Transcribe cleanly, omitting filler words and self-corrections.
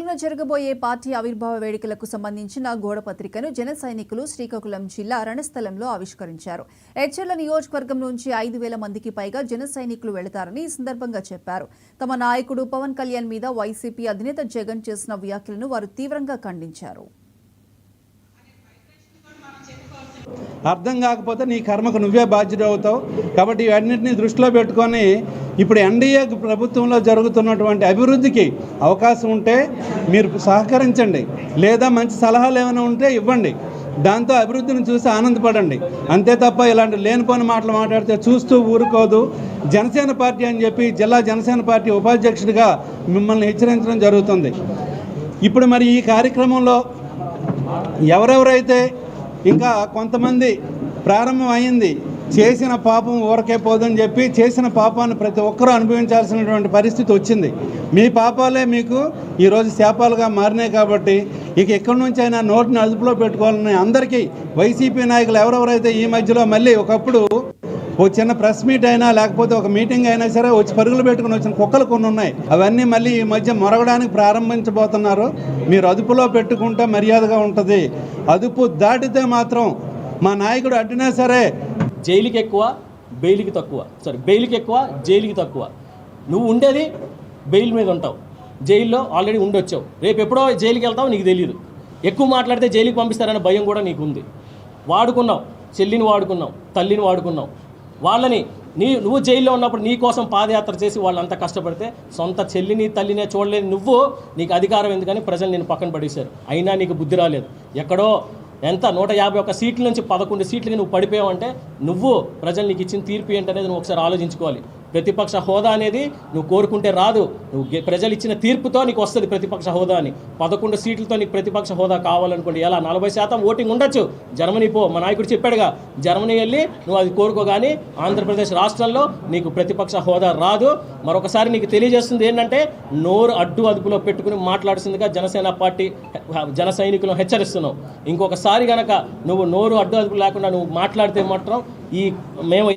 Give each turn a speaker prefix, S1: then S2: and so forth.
S1: సమీపంలో జరగబోయే పార్టీ ఆవిర్భావ వేడుకలకు సంబంధించిన గోడ పత్రికను జన సైనికులు శ్రీకాకుళం జిల్లా రణస్థలంలో ఆవిష్కరించారు. ఎడ్చర్ల నియోజకవర్గం నుంచి 5,000 మందికి పైగా జన సైనికులు వెళతారని ఈ సందర్భంగా చెప్పారు. తమ నాయకుడు పవన్ కళ్యాణ్ మీద వైసీపీ అధినేత జగన్ చేసిన వ్యాఖ్యలను వారు తీవ్రంగా ఖండించారు.
S2: అర్థం కాకపోతే నీ కర్మకు నువ్వే బాధ్యుడు అవుతావు. కాబట్టి ఇవన్నింటినీ దృష్టిలో పెట్టుకొని ఇప్పుడు ఎన్డీఏ ప్రభుత్వంలో జరుగుతున్నటువంటి అభివృద్ధికి అవకాశం ఉంటే మీరు సహకరించండి, లేదా మంచి సలహాలు ఏమైనా ఉంటే ఇవ్వండి. దాంతో అభివృద్ధిని చూసి ఆనందపడండి. అంతే తప్ప ఇలాంటి లేనిపోని మాటలు మాట్లాడితే చూస్తూ ఊరుకోదు. జనసేన పార్టీ అని చెప్పి జిల్లా జనసేన పార్టీ ఉపాధ్యక్షుడిగా మిమ్మల్ని హెచ్చరించడం జరుగుతుంది. ఇప్పుడు మరి ఈ కార్యక్రమంలో ఎవరెవరైతే ఇంకా కొంతమంది ప్రారంభం అయింది, చేసిన పాపం ఊరకే పోదని చెప్పి చేసిన పాపాన్ని ప్రతి ఒక్కరూ అనుభవించాల్సినటువంటి పరిస్థితి వచ్చింది. మీ పాపాలే మీకు ఈరోజు శాపాలుగా మారినాయి. కాబట్టి ఇక ఎక్కడి నుంచి అయినా నోటిని అదుపులో పెట్టుకోవాలని అందరికీ వైసీపీ నాయకులు ఎవరెవరైతే ఈ మధ్యలో మళ్ళీ ఒకప్పుడు ఓ చిన్న ప్రెస్ మీట్ అయినా లేకపోతే ఒక మీటింగ్ అయినా సరే వచ్చి పరుగులు పెట్టుకుని వచ్చిన కుక్కలు కొన్ని ఉన్నాయి, అవన్నీ మళ్ళీ ఈ మధ్య మొరగడానికి ప్రారంభించబోతున్నారు. మీరు అదుపులో పెట్టుకుంటే మర్యాదగా ఉంటుంది. అదుపు దాటితే మాత్రం మా నాయకుడు అడ్డినా సరే
S3: జైలుకి ఎక్కువ బెయిల్కి తక్కువ, బెయిల్కి ఎక్కువ జైలుకి తక్కువ. నువ్వు ఉండేది బెయిల్ మీద ఉంటావు, జైల్లో ఆల్రెడీ ఉండొచ్చావు, రేపు ఎప్పుడో జైలుకి వెళ్తావు నీకు తెలియదు. ఎక్కువ మాట్లాడితే జైలుకి పంపిస్తారనే భయం కూడా నీకు ఉంది. వాడుకున్నావు, చెల్లిని వాడుకున్నావు, తల్లిని వాడుకున్నావు. వాళ్ళని నువ్వు జైల్లో ఉన్నప్పుడు నీ కోసం పాదయాత్ర చేసి వాళ్ళంతా కష్టపడితే సొంత చెల్లిని తల్లినే చూడలేదు నువ్వు. నీకు అధికారం ఎందుకని ప్రజలు నేను పక్కన పడేశారు. అయినా నీకు బుద్ధి రాలేదు. ఎక్కడో ఎంత 151 సీట్ల నుంచి 11 సీట్లకి నువ్వు పడిపోయావు అంటే నువ్వు ప్రజలు నీకు ఇచ్చిన తీర్పు ఏంటనేది నువ్వు ఒకసారి ఆలోచించుకోవాలి. ప్రతిపక్ష హోదా అనేది నువ్వు కోరుకుంటే రాదు, నువ్వు ప్రజలు ఇచ్చిన తీర్పుతో నీకు వస్తుంది ప్రతిపక్ష హోదా అని. 11 సీట్లతో నీకు ప్రతిపక్ష హోదా కావాలనుకోండి ఎలా 40% ఓటింగ్ ఉండొచ్చు. జర్మనీ పో, మా నాయకుడు చెప్పాడుగా, జర్మనీ వెళ్ళి నువ్వు అది కోరుకో. కానీ ఆంధ్రప్రదేశ్ రాష్ట్రంలో నీకు ప్రతిపక్ష హోదా రాదు. మరొకసారి నీకు తెలియజేస్తుంది ఏంటంటే నోరు అదుపులో పెట్టుకుని మాట్లాడుతుందిగా జనసేన పార్టీ జన సైనికులను హెచ్చరిస్తున్నావు. ఇంకొకసారి కనుక నువ్వు నోరు అదుపు లేకుండా నువ్వు మాట్లాడితే మాత్రం మేము